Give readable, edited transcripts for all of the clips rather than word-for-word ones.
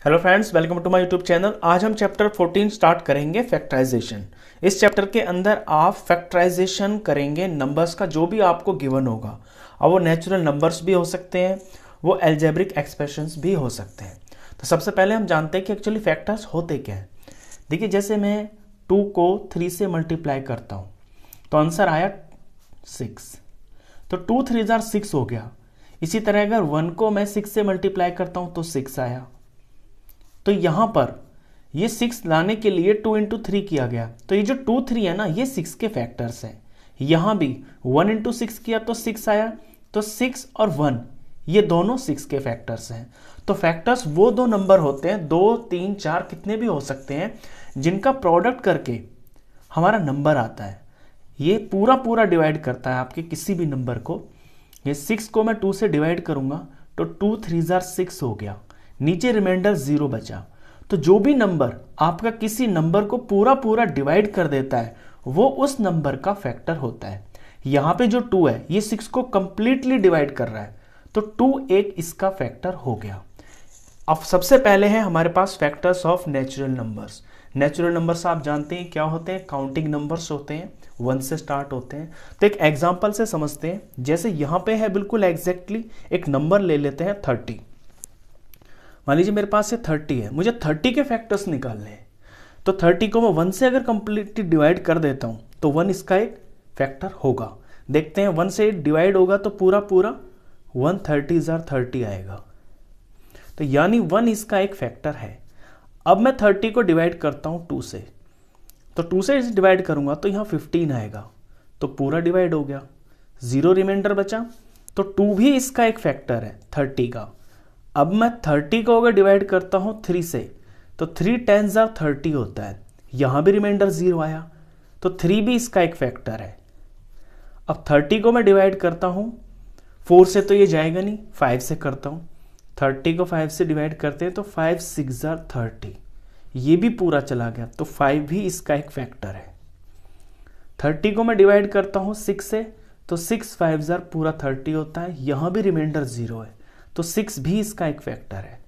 Hello friends, welcome to my YouTube channel. आज हम chapter 14 start करेंगे फैक्टराइजेशन। इस चैप्टर के अंदर आप फैक्टराइजेशन करेंगे नंबर्स का, जो भी आपको गिवन होगा। अब वो नेचुरल नंबर्स भी हो सकते हैं, वो एल्जेब्रिक एक्सप्रेशंस भी हो सकते हैं। तो सबसे पहले हम जानते हैं कि एक्चुअली फैक्टर्स होते क्या हैं। देखिए, जैसे मैं 2 को 3 से मल्टीप्लाई करता हूँ तो आंसर आया 6, तो 2 3 6 हो गया। इसी तरह अगर 1 को मैं 6 से मल्टीप्लाई करता हूँ तो 6 आया। तो यहां पर ये 6 लाने के लिए 2 इंटू 3 किया गया, तो ये जो 2 3 है ना, ये 6 के फैक्टर्स हैं। यहां भी 1 इंटू 6 किया तो 6 आया, तो 6 और 1 ये दोनों 6 के फैक्टर्स हैं। तो फैक्टर्स वो दो नंबर होते हैं, 2 3 4 कितने भी हो सकते हैं, जिनका प्रोडक्ट करके हमारा नंबर आता है। ये पूरा पूरा डिवाइड करता है आपके किसी भी नंबर को। ये 6 को मैं 2 से डिवाइड करूंगा तो 2 3 6 हो गया, नीचे रिमाइंडर 0 बचा। तो जो भी नंबर आपका किसी नंबर को पूरा पूरा डिवाइड कर देता है वो उस नंबर का फैक्टर होता है। यहां पे जो 2 है ये 6 को कंप्लीटली डिवाइड कर रहा है, तो 2 एक इसका फैक्टर हो गया। अब सबसे पहले है हमारे पास factors of natural numbers. Natural numbers आप जानते हैं क्या होते हैं, काउंटिंग नंबर्स होते हैं, 1 से स्टार्ट होते हैं। तो एक एग्जांपल से समझते हैं। जैसे यहां पे है बिल्कुल एग्जैक्टली एक नंबर ले लेते हैं 30। मान लीजिए मेरे पास से 30 है, मुझे 30 के फैक्टर्स निकालने हैं। तो 30 को मैं 1 से अगर कंप्लीटली डिवाइड कर देता हूं तो 1 इसका एक फैक्टर होगा। देखते हैं 1 से डिवाइड होगा तो पूरा पूरा 1 30 आएगा, तो यानी 1 इसका एक फैक्टर है। अब मैं 30 को डिवाइड करता हूं 2 से, तो 2 से इसे डिवाइड करूंगा तो यहां 15 आएगा, तो पूरा डिवाइड हो गया, 0 रिमाइंडर बचा। तो 2 भी इसका एक फैक्टर है 30 का। अब मैं 30 को अगर डिवाइड करता हूं 3 से, तो 3 10 30 होता है, यहां भी रिमाइंडर 0 आया, तो 3 भी इसका एक फैक्टर है। अब 30 को मैं डिवाइड करता हूं 4 से, तो ये जाएगा नहीं, 5 से करता हूं। 30 को 5 से डिवाइड करते हैं तो 5 6 30, ये भी पूरा चला गया, तो 5 भी इसका एक फैक्टर है। 30 को मैं डिवाइड करता हूं 6 से, तो 6 5 पूरा 30 होता है, यहां भी रिमाइंडर 0 है, तो 6 भी इसका एक फैक्टर है।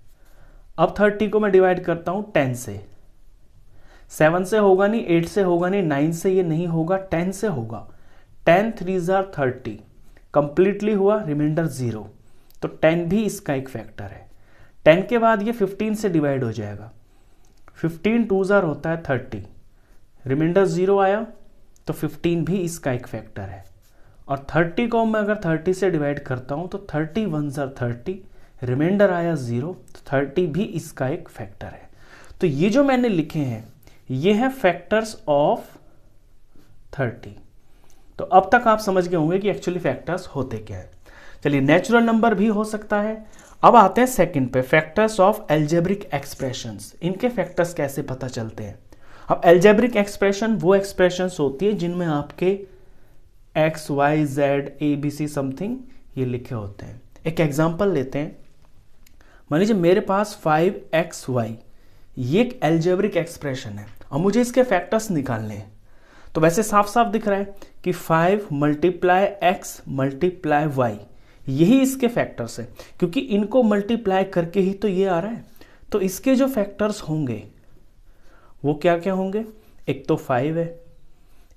अब 30 को मैं डिवाइड करता हूं 10 से, 7 से होगा नहीं, 8 से होगा नहीं, 9 से ये नहीं होगा, 10 से होगा। 10 3 30 कंप्लीटली हुआ, रिमाइंडर 0, तो 10 भी इसका एक फैक्टर है। 10 के बाद ये 15 से डिवाइड हो जाएगा, 15 2 होता है 30, रिमाइंडर 0 आया, तो 15 भी इसका एक फैक्टर है। और 30 को मैं अगर 30 से डिवाइड करता हूं तो 30 1 30, रिमाइंडर आया 0, तो 30 भी इसका एक फैक्टर है। तो ये जो मैंने लिखे हैं ये है फैक्टर्स ऑफ 30। तो अब तक आप समझ गए होंगे कि एक्चुअली फैक्टर्स होते क्या है। चलिए, नेचुरल नंबर भी हो सकता है। अब आते हैं सेकंड पे, फैक्टर्स ऑफ एल्जेब्रिक एक्सप्रेशंस। इनके फैक्टर्स कैसे पता चलते हैं। अब एल्जेब्रिक एक्सप्रेशन वो एक्सप्रेशंस होती है जिनमें आपके X Y Z A B C something ये लिखे होते हैं। एक एग्जांपल लेते हैं। मान लीजिए मेरे पास 5xy, ये एक एल्जेब्रिक एक्सप्रेशन है और मुझे इसके फैक्टर्स निकालने हैं। तो वैसे साफ साफ दिख रहा है कि 5 मल्टीप्लाई एक्स मल्टीप्लाई वाई, यही इसके फैक्टर्स है, क्योंकि इनको मल्टीप्लाई करके ही तो ये आ रहा है। तो इसके जो फैक्टर्स होंगे वो क्या क्या होंगे, एक तो 5 है,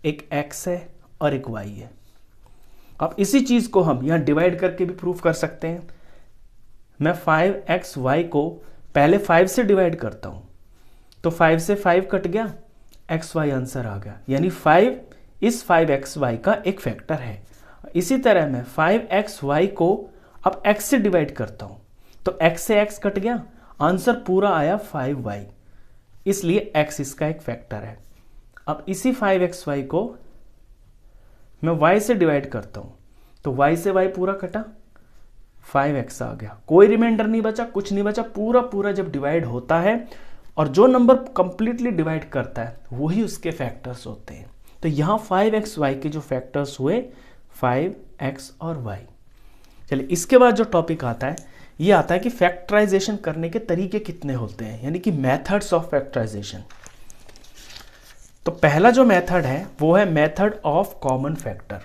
एक x है और एक y है। अब इसी चीज को हम यहां डिवाइड करके भी प्रूफ कर सकते हैं। मैं 5xy को पहले 5 से डिवाइड करता हूं, तो 5 से 5 कट गया, xy आंसर आ गया, यानी 5 इस 5xy का एक फैक्टर है। इसी तरह मैं 5xy को अब x से डिवाइड करता हूं, तो x से x कट गया, आंसर पूरा आया 5y, इसलिए x इसका एक फैक्टर है। अब इसी 5xy को मैं y से डिवाइड करता हूं, तो y से y पूरा कटा, 5x आ गया, कोई रिमाइंडर नहीं बचा, कुछ नहीं बचा, पूरा पूरा जब डिवाइड होता है और जो नंबर कंप्लीटली डिवाइड करता है वही उसके फैक्टर्स होते हैं। तो यहां 5xy के जो फैक्टर्स हुए 5x और y। चलिए, इसके बाद जो टॉपिक आता है ये आता है कि फैक्टराइजेशन करने के तरीके कितने होते हैं, यानी कि मेथड्स ऑफ फैक्टराइजेशन। तो पहला जो मेथड है वो है मेथड ऑफ कॉमन फैक्टर,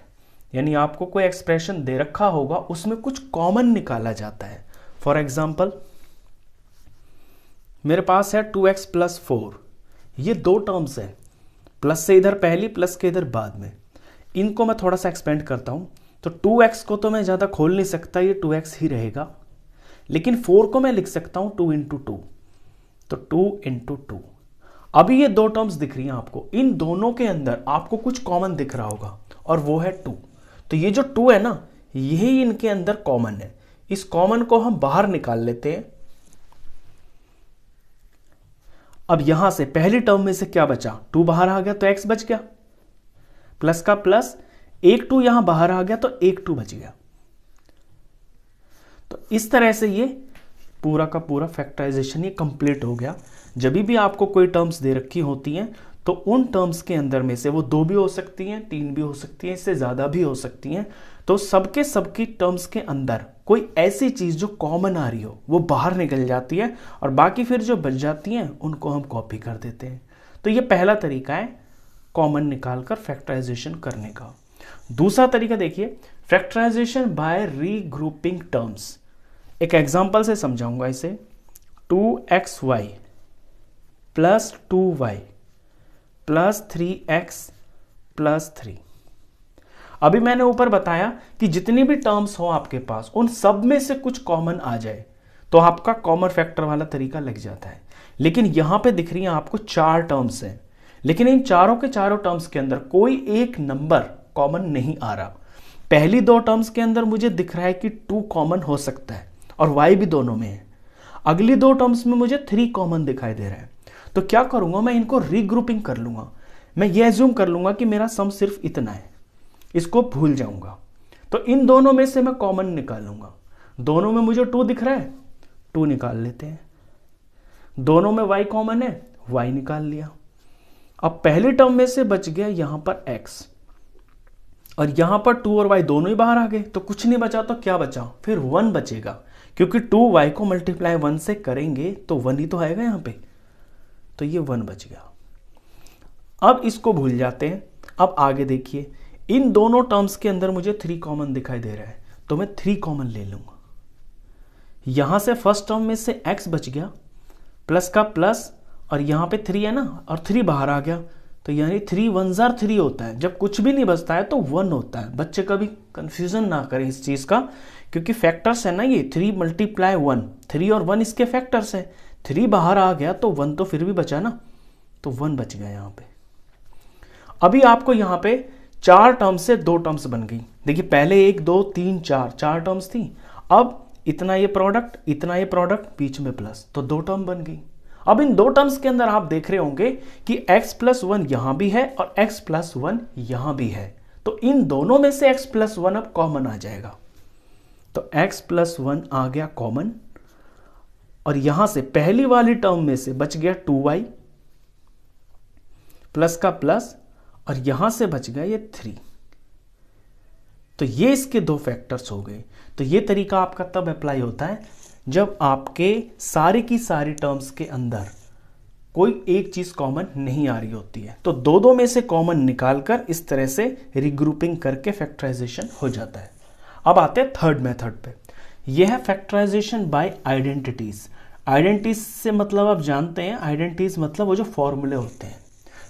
यानी आपको कोई एक्सप्रेशन दे रखा होगा उसमें कुछ कॉमन निकाला जाता है। फॉर एग्जांपल मेरे पास है 2x प्लस 4, ये दो टर्म्स है, प्लस से इधर पहली, प्लस के इधर बाद में। इनको मैं थोड़ा सा एक्सपेंड करता हूँ, तो 2x को तो मैं ज़्यादा खोल नहीं सकता, ये 2x ही रहेगा, लेकिन 4 को मैं लिख सकता हूँ 2 इंटू 2, तो 2 इंटू 2। अभी ये दो टर्म्स दिख रही हैं आपको, इन दोनों के अंदर आपको कुछ कॉमन दिख रहा होगा और वो है 2। तो ये जो 2 है ना, यही इनके अंदर कॉमन है। इस कॉमन को हम बाहर निकाल लेते हैं। अब यहां से पहली टर्म में से क्या बचा, 2 बाहर आ गया तो x बच गया, प्लस का प्लस, एक 2 यहां बाहर आ गया तो एक 2 बच गया। तो इस तरह से ये पूरा का पूरा फैक्टराइजेशन ये कंप्लीट हो गया। जब भी आपको कोई टर्म्स दे रखी होती हैं तो उन टर्म्स के अंदर में से वो 2 भी हो सकती हैं, 3 भी हो सकती हैं, इससे ज़्यादा भी हो सकती हैं। तो सबकी टर्म्स के अंदर कोई ऐसी चीज़ जो कॉमन आ रही हो वो बाहर निकल जाती है और बाकी फिर जो बच जाती हैं उनको हम कॉपी कर देते हैं। तो ये पहला तरीका है कॉमन निकालकर फैक्टराइजेशन करने का। दूसरा तरीका देखिए, फैक्टराइजेशन बाय रीग्रुपिंग टर्म्स। एक एग्जांपल से समझाऊंगा इसे। 2xy plus 2y plus 3x plus 3। अभी मैंने ऊपर बताया कि जितनी भी टर्म्स हो आपके पास उन सब में से कुछ कॉमन आ जाए तो आपका कॉमन फैक्टर वाला तरीका लग जाता है। लेकिन यहां पे दिख रही है आपको 4 टर्म्स हैं, लेकिन इन चारों के चारों टर्म्स के अंदर कोई एक नंबर कॉमन नहीं आ रहा। पहली 2 टर्म्स के अंदर मुझे दिख रहा है कि 2 कॉमन हो सकता है और y भी दोनों में है। अगली 2 टर्म्स में मुझे 3 कॉमन दिखाई दे रहा है। तो क्या करूंगा, मैं इनको रीग्रुपिंग कर लूंगा। मैं ये एज्यूम कर लूंगा कि मेरा सम सिर्फ इतना है, इसको भूल जाऊंगा। तो इन दोनों में से मैं कॉमन निकालूंगा। दोनों में मुझे 2 दिख रहा है, 2 निकाल लेते हैं। दोनों में y कॉमन है, y निकाल लिया। अब पहली टर्म में से बच गया यहां पर x और यहां पर 2 और y दोनों ही बाहर आ गए, तो कुछ नहीं बचा। तो क्या बचा, फिर 1 बचेगा, क्योंकि 2y को मल्टीप्लाई 1 से करेंगे तो 1 ही तो आएगा यहां पे। तो ये 1 बच गया। अब इसको भूल जाते हैं। अब आगे देखिए, इन दोनों टर्म्स के अंदर मुझे 3 कॉमन दिखाई दे रहा है, तो मैं 3 कॉमन ले लूंगा। यहां से फर्स्ट टर्म में से x बच गया, प्लस का प्लस, और यहां पे 3 है ना, और 3 बाहर आ गया, तो यानी 3 1 3 होता है। जब कुछ भी नहीं बचता है तो 1 होता है। बच्चे कभी कंफ्यूजन ना करें इस चीज का, क्योंकि फैक्टर्स है ना ये 3 मल्टीप्लाई 1, 3 और 1 इसके फैक्टर्स है। 3 बाहर आ गया तो 1 तो फिर भी बचा ना, तो 1 बच गया यहां पे। अभी आपको यहां पे 4 टर्म्स से 2 टर्म्स बन गई। देखिए पहले 1 2 3 4 टर्म्स थी। अब इतना ये प्रोडक्ट, इतना ये प्रोडक्ट, बीच में प्लस, तो 2 टर्म बन गई। अब इन 2 टर्म्स के अंदर आप देख रहे होंगे कि x प्लस 1 यहां भी है और x प्लस 1 यहां भी है। तो इन दोनों में से x प्लस 1 अब कॉमन आ जाएगा। तो x प्लस 1 आ गया कॉमन, और यहां से पहली वाली टर्म में से बच गया 2y प्लस का प्लस, और यहां से बच गया ये 3। तो ये इसके 2 फैक्टर्स हो गए। तो ये तरीका आपका तब अप्लाई होता है जब आपके सारी की सारी टर्म्स के अंदर कोई एक चीज कॉमन नहीं आ रही होती है। तो 2 में से कॉमन निकालकर इस तरह से रिग्रुपिंग करके फैक्टराइजेशन हो जाता है। अब आते हैं थर्ड मेथड पे। यह है फैक्टराइजेशन बाय आइडेंटिटीज। आइडेंटिटीज से मतलब आप जानते हैं, आइडेंटिटीज मतलब वो जो फॉर्मूले होते हैं।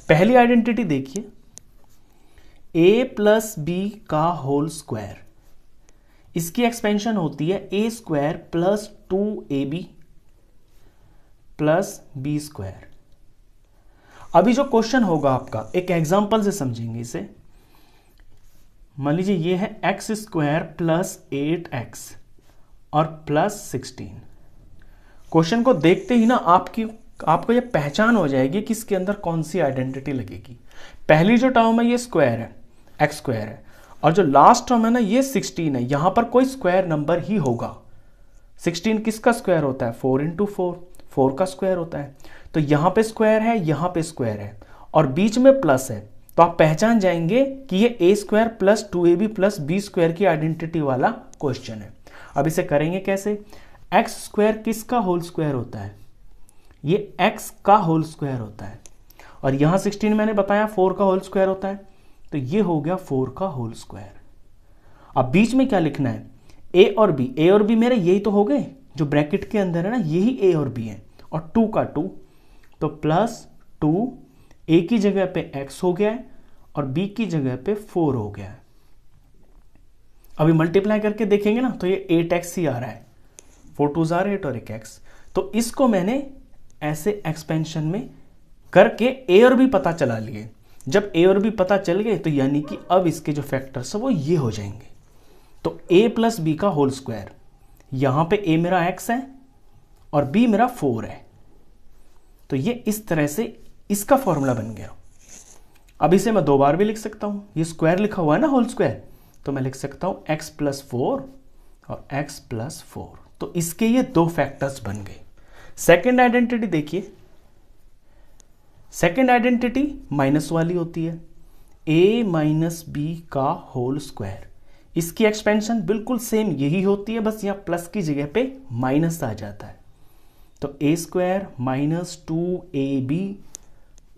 पहली आइडेंटिटी देखिए, a प्लस बी का होल स्क्वायर, इसकी एक्सपेंशन होती है a square plus 2ab plus B square. अभी जो क्वेश्चन होगा आपका, एक एग्जांपल से समझेंगे इसे। मान लीजिए ये है x स्क्वायर प्लस 8x और प्लस 16। क्वेश्चन को देखते ही ना आपको ये पहचान हो जाएगी कि इसके अंदर कौन सी आइडेंटिटी लगेगी। पहली जो टर्म है ये स्क्वायर है, x स्क्वायर है, और जो लास्ट टर्म है ना ये 16 है। यहां पर कोई स्क्वायर नंबर ही होगा। 16 किसका स्क्वायर होता है, 4 इंटू 4 का स्क्वायर होता है। तो यहां पे स्क्वायर है, यहां पे स्क्वायर है, और बीच में प्लस है। तो आप पहचान जाएंगे कि ये a square plus 2ab plus B square की आइडेंटिटी वाला क्वेश्चन है। अब इसे करेंगे कैसे, x स्क्वायर किसका होल स्क्वायर होता है, ये x का होल स्क्वायर होता है, और यहां 16 मैंने बताया 4 का होल स्क्वायर होता है, तो ये हो गया 4 का होल स्क्वायर। अब बीच में क्या लिखना है, a और b मेरे यही तो हो गए, जो ब्रैकेट के अंदर है ना यही a और b है, और 2 का 2, तो +2 a की जगह पे x हो गया है और b की जगह पे 4 हो गया है। अभी मल्टीप्लाई करके देखेंगे ना तो ये 8x ही आ रहा है, 4 2 8 और 1x। तो इसको मैंने ऐसे एक्सपेंशन में करके a और b पता चला लिए। जब a और b पता चल गए तो यानी कि अब इसके जो फैक्टर्स है वो ये हो जाएंगे। तो a + b का होल स्क्वायर, यहां पे a मेरा x है और b मेरा 4 है, तो ये इस तरह से इसका फॉर्मूला बन गया। अब इसे मैं 2 बार भी लिख सकता हूं, ये स्क्वायर लिखा हुआ है ना, होल स्क्वायर, तो मैं लिख सकता हूं x + 4 और x + 4। तो इसके ये 2 फैक्टर्स बन गए। सेकेंड आइडेंटिटी देखिए, सेकेंड आइडेंटिटी माइनस वाली होती है, a - b का होल स्क्वायर। इसकी एक्सपेंशन बिल्कुल सेम यही होती है, बस यहां प्लस की जगह पे माइनस आ जाता है। तो a² - 2ab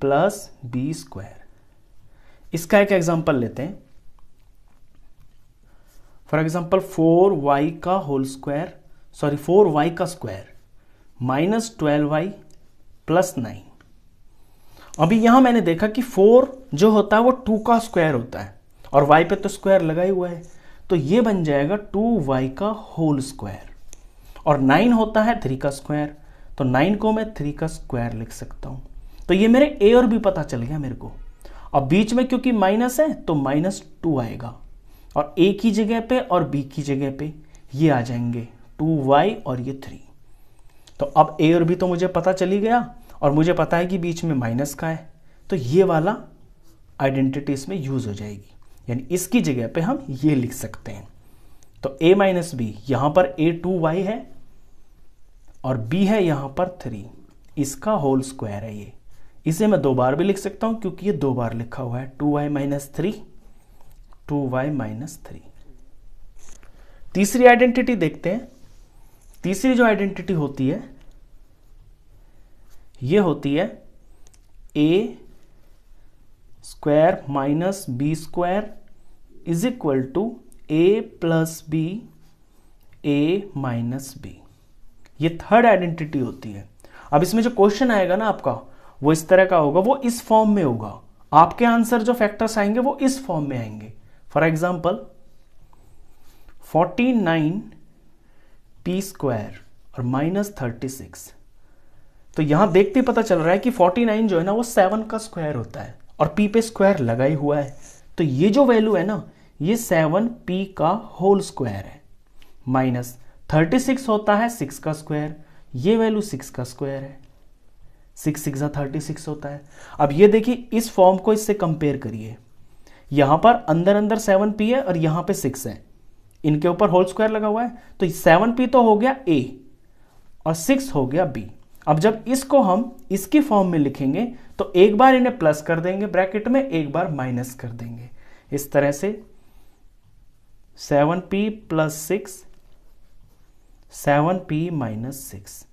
+ b²। इसका एक एग्जांपल लेते हैं। फॉर एग्जांपल 4y का होल स्क्वायर, 4y का स्क्वायर -12y + 9। अभी यहां मैंने देखा कि 4 जो होता है वो 2 का स्क्वायर होता है और y पे तो स्क्वायर लगा ही हुआ है, तो ये बन जाएगा 2y का होल स्क्वायर। और 9 होता है 3 का स्क्वायर, तो 9 को मैं 3 का स्क्वायर लिख सकता हूं। तो ये मेरे a और b पता चल गया मेरे को। अब बीच में क्योंकि माइनस है तो -2 आएगा और a की जगह पे और b की जगह पे ये आ जाएंगे 2y और ये 3। तो अब a और b तो मुझे पता चली गया और मुझे पता है कि बीच में माइनस का है, तो ये वाला आइडेंटिटी इसमें यूज हो जाएगी, यानी इसकी जगह पे हम ये लिख सकते हैं। तो a - b, यहां पर a 2y है और b है यहां पर 3, इसका होल स्क्वायर है ये। इसे मैं 2 बार भी लिख सकता हूं क्योंकि ये 2 बार लिखा हुआ है, 2y - 3, 2y - 3। तीसरी आइडेंटिटी देखते हैं। तीसरी जो आइडेंटिटी होती है ये होती है a² - b² = a + b a - b। ये थर्ड आइडेंटिटी होती है। अब इसमें जो क्वेश्चन आएगा ना आपका वो इस तरह का होगा, वो इस फॉर्म में होगा। आपके आंसर जो फैक्टर्स आएंगे वो इस फॉर्म में आएंगे। फॉर एग्जांपल 49p² और -36, तो यहां देखते पता चल रहा है कि 49 जो है ना वो 7 का स्क्वायर होता है और p पे स्क्वायर लगा ही हुआ है, तो ये जो वैल्यू है ना ये 7p का होल स्क्वायर है। -36 होता है 6 का स्क्वायर, ये वैल्यू 6 का स्क्वायर है, 6 6 36 होता है। अब ये देखिए इस फॉर्म को इससे कंपेयर करिए, यहां पर अंदर अंदर 7p है और यहां पे 6 है, इनके ऊपर होल स्क्वायर लगा हुआ है, तो 7p तो हो गया a और 6 हो गया b। अब जब इसको हम इसकी फॉर्म में लिखेंगे तो एक बार इन्हें प्लस कर देंगे ब्रैकेट में, एक बार माइनस कर देंगे, इस तरह से 7p + 6 7p - 6,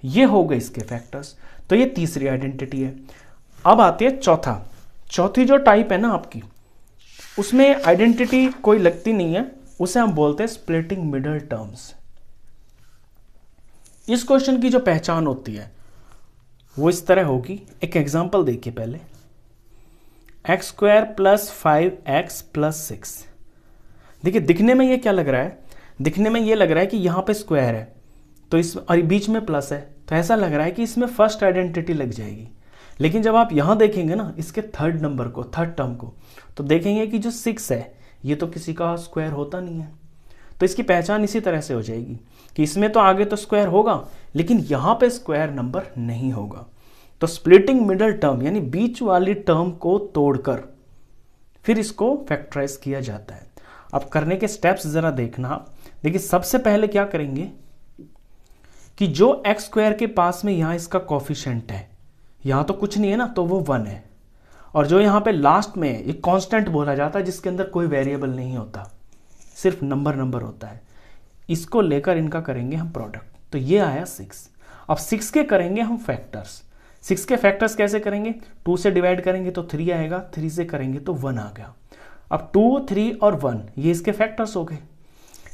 ये हो गए इसके फैक्टर्स। तो ये तीसरी आइडेंटिटी है। अब आती है चौथी जो टाइप है ना आपकी, उसमें आइडेंटिटी कोई लगती नहीं है, उसे हम बोलते हैं स्प्लिटिंग मिडल टर्म्स। इस क्वेश्चन की जो पहचान होती है वो इस तरह होगी। एक एग्जांपल देखिए पहले, x² + 5x + 6। देखिए दिखने में ये क्या लग रहा है, दिखने में ये लग रहा है कि यहाँ पे स्क्वायर है तो इस और बीच में प्लस है, तो ऐसा लग रहा है कि इसमें फर्स्ट आइडेंटिटी लग जाएगी। लेकिन जब आप यहाँ देखेंगे ना इसके थर्ड नंबर को, थर्ड टर्म को, तो देखेंगे कि जो 6 है ये तो किसी का स्क्वायर होता नहीं है। तो इसकी पहचान इसी तरह से हो जाएगी कि इसमें तो आगे तो स्क्वायर होगा लेकिन यहाँ पे स्क्वायर नंबर नहीं होगा। तो स्प्लिटिंग मिडल टर्म यानी बीच वाली टर्म को तोड़कर फिर इसको फैक्टराइज किया जाता है। अब करने के स्टेप्स जरा देखना। देखिए सबसे पहले क्या करेंगे कि जो x² के पास में यहां इसका कोफिशिएंट है, यहां तो कुछ नहीं है ना, तो वो 1 है, और जो यहां पे लास्ट में एक कांस्टेंट बोला जाता है जिसके अंदर कोई वेरिएबल नहीं होता, सिर्फ नंबर होता है, इसको लेकर इनका करेंगे हम प्रोडक्ट। तो ये आया 6। अब 6 के करेंगे हम फैक्टर्स। 6 के फैक्टर्स कैसे करेंगे, 2 से डिवाइड करेंगे तो 3 आएगा, 3 से करेंगे तो 1 आ गया। अब 2, 3 और 1 ये इसके फैक्टर्स हो गए।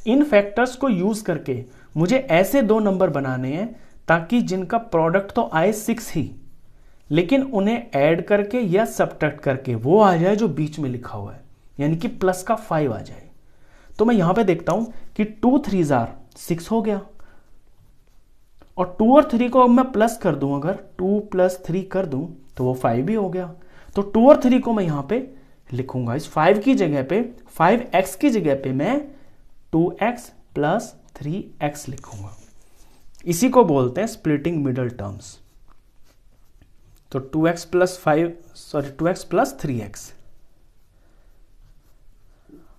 इन फैक्टर्स को यूज करके मुझे ऐसे 2 नंबर बनाने हैं ताकि जिनका प्रोडक्ट तो आए 6 ही, लेकिन उन्हें ऐड करके या सब्ट्रैक्ट करके वो आ जाए जो बीच में लिखा हुआ है, यानी कि प्लस का 5 आ जाए। तो मैं यहां पे देखता हूं कि 2 3 6 हो गया, और 2 और 3 को मैं प्लस कर दूं, अगर 2 + 3 कर दूं तो वो 5 भी हो गया। तो 2 और 3 को मैं यहां पे लिखूंगा, इस 5 की जगह पे 5x की जगह पे मैं 2x + 3x लिखूंगा। इसी को बोलते हैं स्प्लिटिंग मिडल टर्म्स। तो 2x + 3x।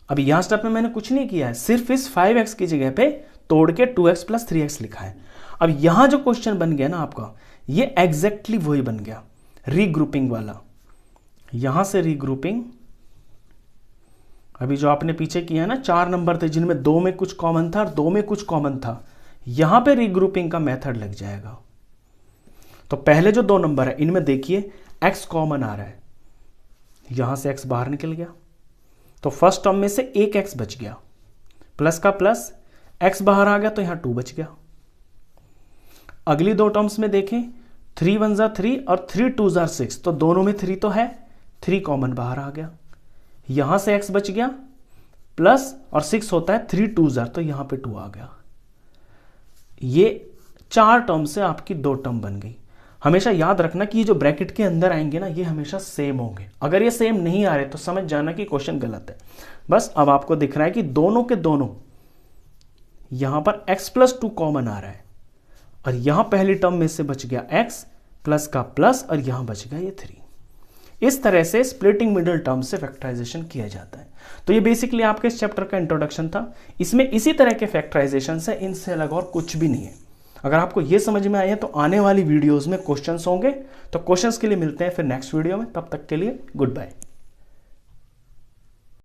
अब यहां स्टेप में मैंने कुछ नहीं किया है, सिर्फ इस 5x की जगह पे तोड़ के 2x + 3x लिखा है। अब यहां जो क्वेश्चन बन गया ना आपका, ये एग्जैक्टली वही बन गया, रीग्रुपिंग वाला। यहां से रीग्रुपिंग, अभी जो आपने पीछे किया ना 4 नंबर थे जिनमें 2 में कुछ कॉमन था और 2 में कुछ कॉमन था, यहां पे रीग्रुपिंग का मेथड लग जाएगा। तो पहले जो 2 नंबर है इनमें देखिए x कॉमन आ रहा है, यहां से x बाहर निकल गया, तो फर्स्ट टर्म में से एक x बच गया, प्लस का प्लस x बाहर आ गया तो यहां 2 बच गया। अगली 2 टर्म्स में देखें, 3 1 3 और 3 2 6, तो दोनों में 3 तो है, 3 कॉमन बाहर आ गया, यहां से x बच गया, प्लस और 6 होता है 3 2 तो यहां पे 2 आ गया। ये 4 टर्म से आपकी 2 टर्म बन गई। हमेशा याद रखना कि ये जो ब्रैकेट के अंदर आएंगे ना, ये हमेशा सेम होंगे। अगर ये सेम नहीं आ रहे तो समझ जाना कि क्वेश्चन गलत है। बस अब आपको दिख रहा है कि दोनों के दोनों यहां पर x + 2 कॉमन आ रहा है, और यहां पहली टर्म में से बच गया x, प्लस का प्लस, और यहां बच गया ये 3। इस तरह से स्प्लिटिंग मिडल टर्म से फैक्टराइजेशन किया जाता है। तो ये बेसिकली आपके इस चैप्टर का इंट्रोडक्शन था। इसमें इसी तरह के फैक्टराइजेशन है, इनसे अलग और कुछ भी नहीं है। अगर आपको ये समझ में आया है तो आने वाली वीडियोस में क्वेश्चंस होंगे। तो क्वेश्चंस के लिए मिलते हैं फिर नेक्स्ट वीडियो में, तब तक के लिए गुड बाय।